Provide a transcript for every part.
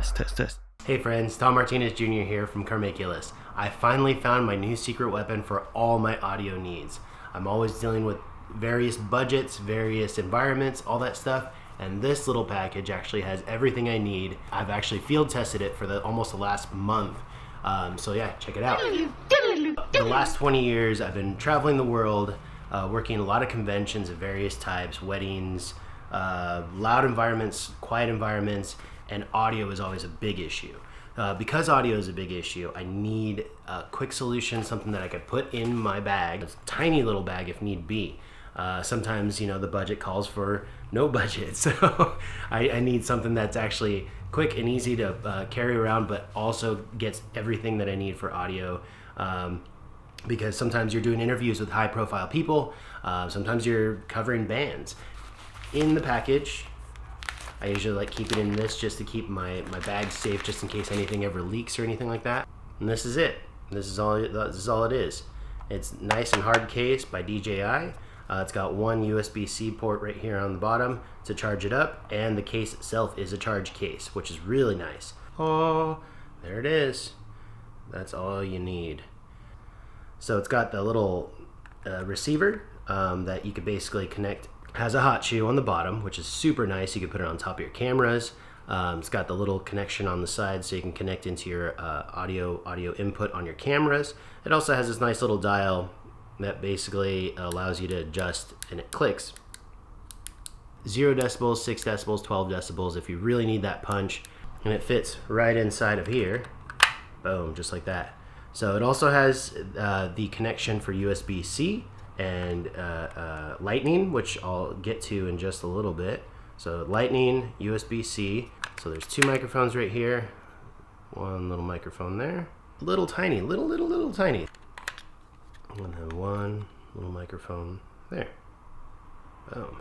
Test. Hey friends, Tom Martinez Jr. here from Carmaculus. I finally found my new secret weapon for all my audio needs. I'm always dealing with various budgets, various environments, all that stuff, and this little package actually has everything I need. I've actually field tested it for almost the last month. So yeah, check it out. The last 20 years I've been traveling the world, working a lot of conventions of various types, weddings, loud environments, quiet environments, and audio is always a big issue. Because audio is a big issue, I need a quick solution, something that I could put in my bag, a tiny little bag if need be. Sometimes, you know, the budget calls for no budget, so I need something that's actually quick and easy to carry around, but also gets everything that I need for audio. Because sometimes you're doing interviews with high profile people, sometimes you're covering bands. In the package, I usually like keep it in this just to keep my bag safe, just in case anything ever leaks or anything like that. And this is it. This is all it is. It's nice and hard case by DJI. It's got one USB-C port right here on the bottom to charge it up, and the case itself is a charge case, which is really nice. Oh, there it is. That's all you need. So it's got the little receiver that you could basically connect. Has a hot shoe on the bottom, which is super nice. You can put it on top of your cameras. It's got the little connection on the side so you can connect into your audio input on your cameras. It also has this nice little dial that basically allows you to adjust, and it clicks. 0 decibels, 6 decibels, 12 decibels if you really need that punch. And it fits right inside of here. Boom, just like that. So it also has the connection for USB-C and Lightning, which I'll get to in just a little bit. So Lightning, USB-C. So there's two microphones right here. One little microphone there. Little tiny, little tiny. And then one little microphone there. Boom.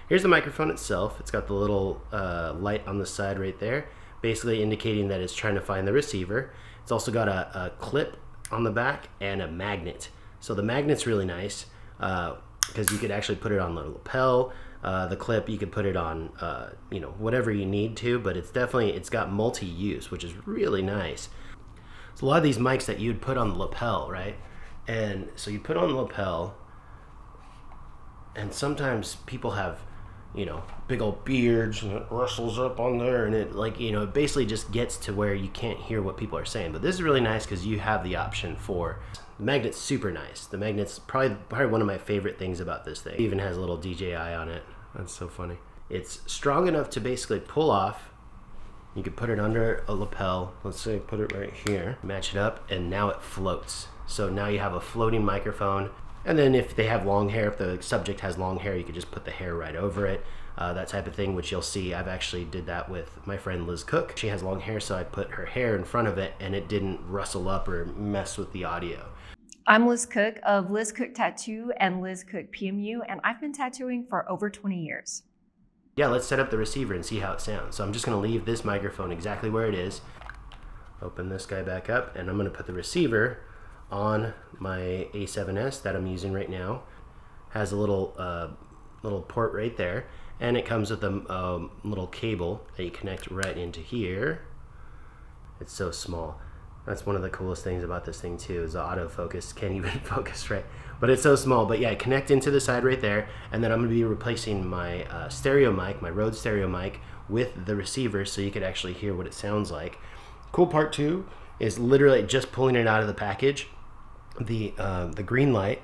Here's the microphone itself. It's got the little light on the side right there, basically indicating that it's trying to find the receiver. It's also got a clip on the back and a magnet. So the magnet's really nice because you could actually put it on the lapel. The clip, you could put it on, you know, whatever you need to, but it's got multi-use, which is really nice. So a lot of these mics that you'd put on the lapel, right? And so you put on the lapel, and sometimes people have, you know, big old beards, and it rustles up on there, and it, like, you know, it basically just gets to where you can't hear what people are saying. But this is really nice because you have the option for the magnet's super nice. The magnet's probably one of my favorite things about this thing. It even has a little DJI on it. That's so funny. It's strong enough to basically pull off. You could put it under a lapel. Let's say put it right here, match it up, and now it floats. So now you have a floating microphone. And then if they have long hair, if the subject has long hair, you could just put the hair right over it. That type of thing, which you'll see. I've actually did that with my friend Liz Cook. She has long hair, so I put her hair in front of it, and it didn't rustle up or mess with the audio. I'm Liz Cook of Liz Cook Tattoo and Liz Cook PMU, and I've been tattooing for over 20 years. Yeah, let's set up the receiver and see how it sounds. So I'm just gonna leave this microphone exactly where it is. Open this guy back up, and I'm gonna put the receiver on my A7S that I'm using right now. Has a little port right there, and it comes with a little cable that you connect right into here. It's so small. That's one of the coolest things about this thing too, is the autofocus can't even focus right. But it's so small. But yeah, connect into the side right there, and then I'm gonna be replacing my stereo mic, my Rode stereo mic, with the receiver so you could actually hear what it sounds like. Cool part too is literally just pulling it out of the package. The green light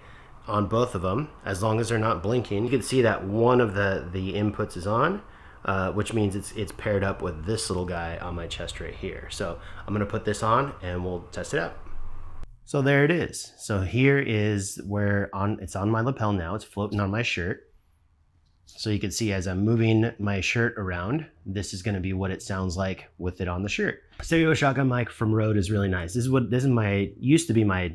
on both of them, as long as they're not blinking, you can see that one of the inputs is on, which means it's paired up with this little guy on my chest right here. So I'm gonna put this on and we'll test it out. So there it is. So here is where it's on my lapel now. It's floating on my shirt. So you can see as I'm moving my shirt around, this is gonna be what it sounds like with it on the shirt. Stereo shotgun mic from Rode is really nice. This used to be my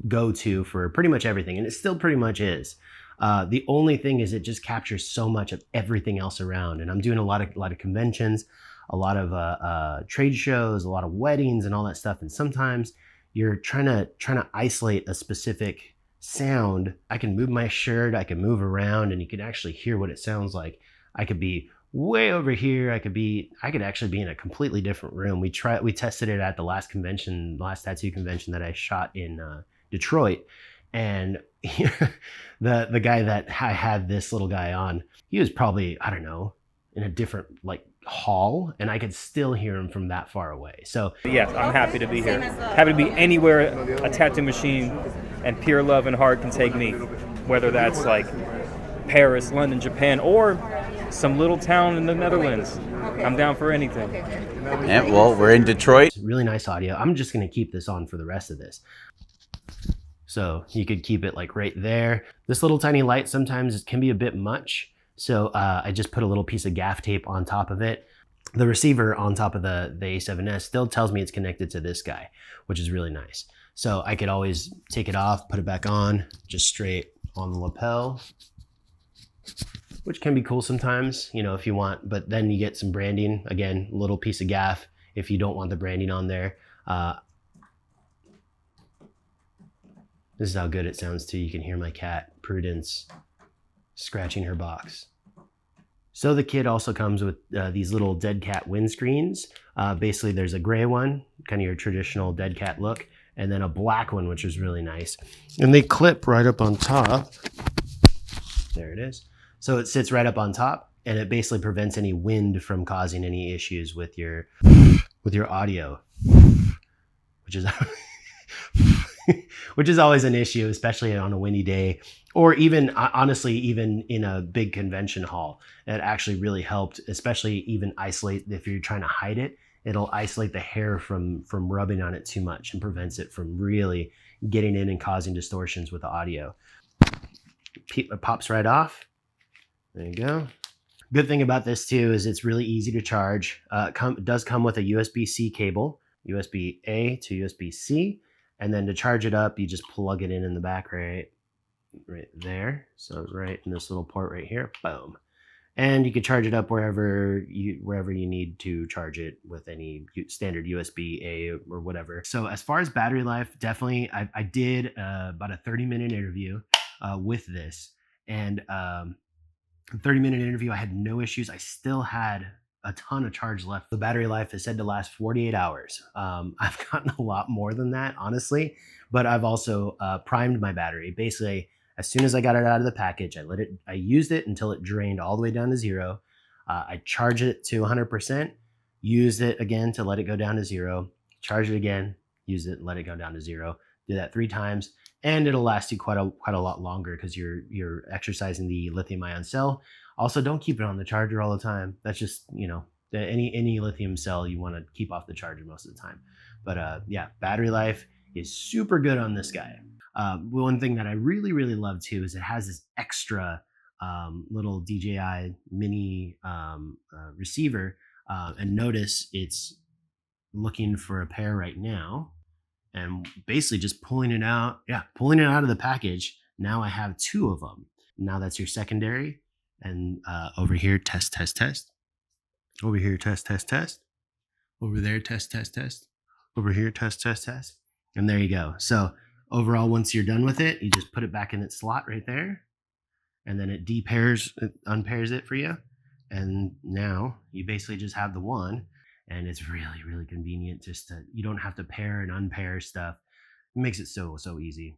go-to for pretty much everything, and it still pretty much is. The only thing is it just captures so much of everything else around, and I'm doing a lot of conventions, a lot of trade shows, a lot of weddings and all that stuff, and sometimes you're trying to isolate a specific sound. I can move my shirt, I can move around, and you can actually hear what it sounds like. I could be way over here, I could actually be in a completely different room. We tested it at the last tattoo convention that I shot in Detroit, and the guy that I had this little guy on, he was probably, I don't know, in a different like hall, and I could still hear him from that far away. So yes, I'm happy to be here. Happy to be anywhere a tattoo machine and pure love and heart can take me, whether that's like Paris, London, Japan, or some little town in the Netherlands. I'm down for anything. Yeah, well, we're in Detroit. really nice audio. I'm just going to keep this on for the rest of this. So you could keep it like right there. This little tiny light sometimes can be a bit much. So I just put a little piece of gaff tape on top of it. The receiver on top of the A7S still tells me it's connected to this guy, which is really nice. So I could always take it off, put it back on, just straight on the lapel, which can be cool sometimes, you know, if you want, but then you get some branding. Again, a little piece of gaff if you don't want the branding on there. This is how good it sounds too. You can hear my cat, Prudence, scratching her box. So the kit also comes with these little dead cat windscreens. Basically there's a gray one, kind of your traditional dead cat look, and then a black one, which is really nice. And they clip right up on top. There it is. So it sits right up on top, and it basically prevents any wind from causing any issues with your audio, which is which is always an issue, especially on a windy day, or even honestly, even in a big convention hall. It actually really helped, especially even isolate if you're trying to hide it. It'll isolate the hair from rubbing on it too much and prevents it from really getting in and causing distortions with the audio. It pops right off. There you go. Good thing about this too is it's really easy to charge. It does come with a USB-C cable, USB-A to USB-C, and then to charge it up, you just plug it in the back right there. So right in this little port right here, boom. And you can charge it up wherever you need to charge it with any standard USB-A or whatever. So as far as battery life, definitely, I did about a 30-minute interview with this, and 30-minute interview, I had no issues. I still had a ton of charge left. The battery life is said to last 48 hours. I've gotten a lot more than that, honestly, but I've also primed my battery. Basically, as soon as I got it out of the package, I used it until it drained all the way down to 0. I charged it to 100%, used it again to let it go down to 0, charge it again, use it, let it go down to 0. Do that 3 times. And it'll last you quite a lot longer because you're exercising the lithium ion cell. Also, don't keep it on the charger all the time. That's just, you know, any lithium cell you want to keep off the charger most of the time. But yeah, battery life is super good on this guy. One thing that I really love too is it has this extra little DJI Mini receiver. And notice it's looking for a pair right now. And basically just pulling it out of the package. Now I have 2 of them. Now that's your secondary. And over here, test. Over here, test. Over there, test. Over here, test. And there you go. So overall, once you're done with it, you just put it back in its slot right there. And then it unpairs it for you. And now you basically just have the one. And it's really convenient. You don't have to pair and unpair stuff. It makes it so easy.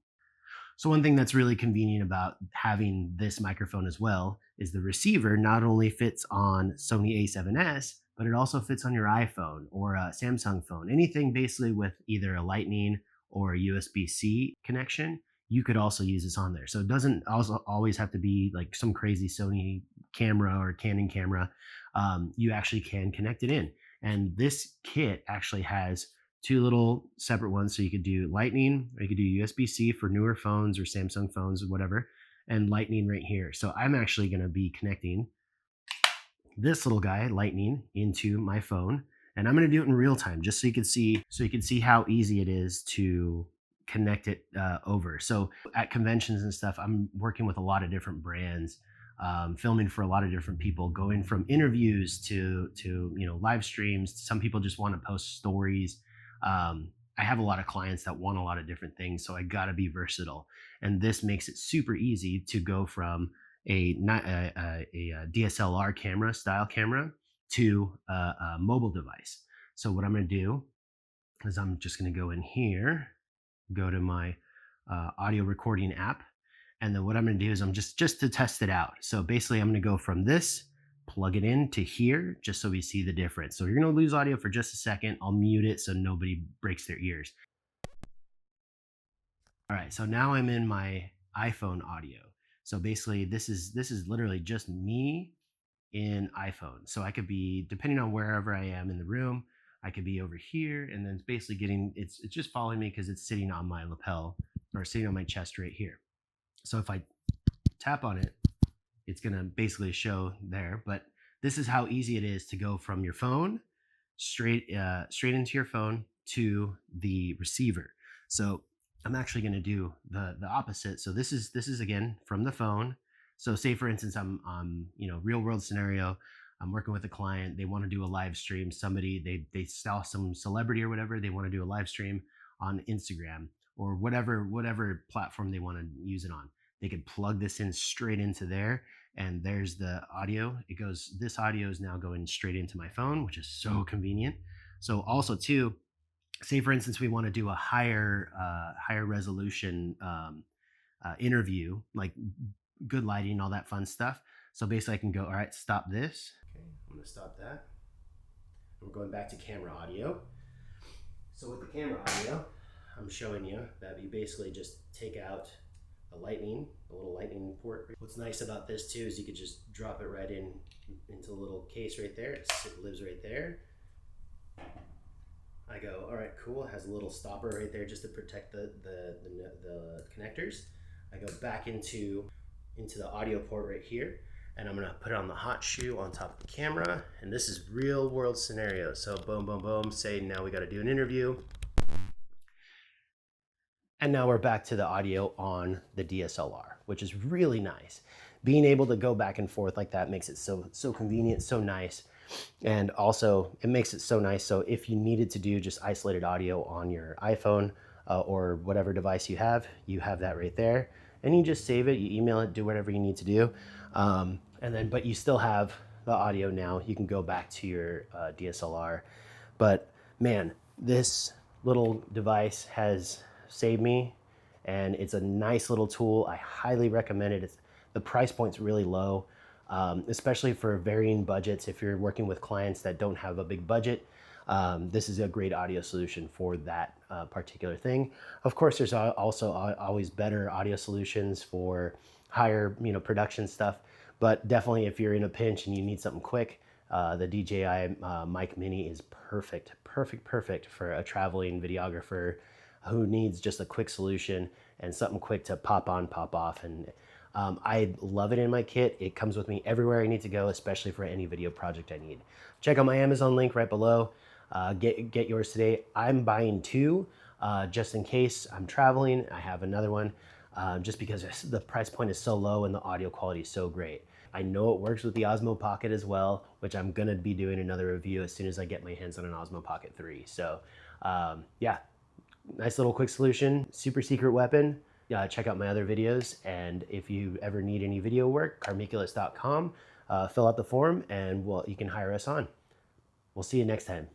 So one thing that's really convenient about having this microphone as well is the receiver not only fits on Sony A7S, but it also fits on your iPhone or a Samsung phone. Anything basically with either a Lightning or a USB-C connection, you could also use this on there. So it doesn't also always have to be like some crazy Sony camera or Canon camera. You actually can connect it in. And this kit actually has 2 little separate ones. So you could do Lightning, or you could do USB-C for newer phones or Samsung phones or whatever, and Lightning right here. So I'm actually going to be connecting this little guy, Lightning, into my phone. And I'm going to do it in real time just so you can see how easy it is to connect it over. So at conventions and stuff, I'm working with a lot of different brands. Filming for a lot of different people, going from interviews to live streams. Some people just want to post stories. I have a lot of clients that want a lot of different things, so I gotta be versatile. And this makes it super easy to go from a DSLR camera, style camera, to a mobile device. So what I'm going to do is I'm just going to go in here, go to my audio recording app, and then what I'm going to do is I'm just to test it out. So basically I'm going to go from this, plug it in to here, just so we see the difference. So you're going to lose audio for just a second. I'll mute it so nobody breaks their ears. All right, so now I'm in my iPhone audio. So basically this is literally just me in iPhone. So I could be, depending on wherever I am in the room, I could be over here, and then it's basically getting, it's just following me because it's sitting on my lapel or sitting on my chest right here. So if I tap on it, it's gonna basically show there. But this is how easy it is to go from your phone straight into your phone to the receiver. So I'm actually going to do the opposite. So this is again from the phone. So say for instance, I'm real world scenario. I'm working with a client. They want to do a live stream. Somebody, they saw some celebrity or whatever. They want to do a live stream on Instagram or whatever platform they want to use it on. They could plug this in straight into there, and there's the audio. This audio is now going straight into my phone, which is so convenient. So also too, say for instance, we want to do a higher resolution interview, like good lighting, all that fun stuff. So basically I can go, all right, stop this. Okay, I'm gonna stop that. We're going back to camera audio. So with the camera audio, I'm showing you that you basically just take out a little lightning port. What's nice about this too is you could just drop it right into a little case right there. It lives right there. I go, all right, cool. It has a little stopper right there just to protect the connectors. I go back into the audio port right here, and I'm gonna put it on the hot shoe on top of the camera. And this is real world scenario. So boom, boom, boom, say now we gotta do an interview. And now we're back to the audio on the DSLR, which is really nice. Being able to go back and forth like that makes it so convenient, so nice. And also it makes it so nice. So if you needed to do just isolated audio on your iPhone or whatever device you have that right there. And you just save it, you email it, do whatever you need to do. But you still have the audio now. You can go back to your DSLR. But man, this little device has saved me, and it's a nice little tool. I highly recommend it. The price point's really low, especially for varying budgets. If you're working with clients that don't have a big budget, this is a great audio solution for that particular thing. Of course, there's also always better audio solutions for higher production stuff, but definitely if you're in a pinch and you need something quick, the DJI Mic Mini is perfect for a traveling videographer who needs just a quick solution and something quick to pop on, pop off. And I love it in my kit. It comes with me everywhere I need to go, especially for any video project I need. Check out my Amazon link right below. Get yours today. I'm buying two just in case I'm traveling. I have another one just because the price point is so low and the audio quality is so great. I know it works with the Osmo Pocket as well, which I'm gonna be doing another review as soon as I get my hands on an Osmo Pocket 3. So yeah. Nice little quick solution, super secret weapon. Check out my other videos, and if you ever need any video work, carmiculus.com. Fill out the form, and you can hire us on. We'll see you next time.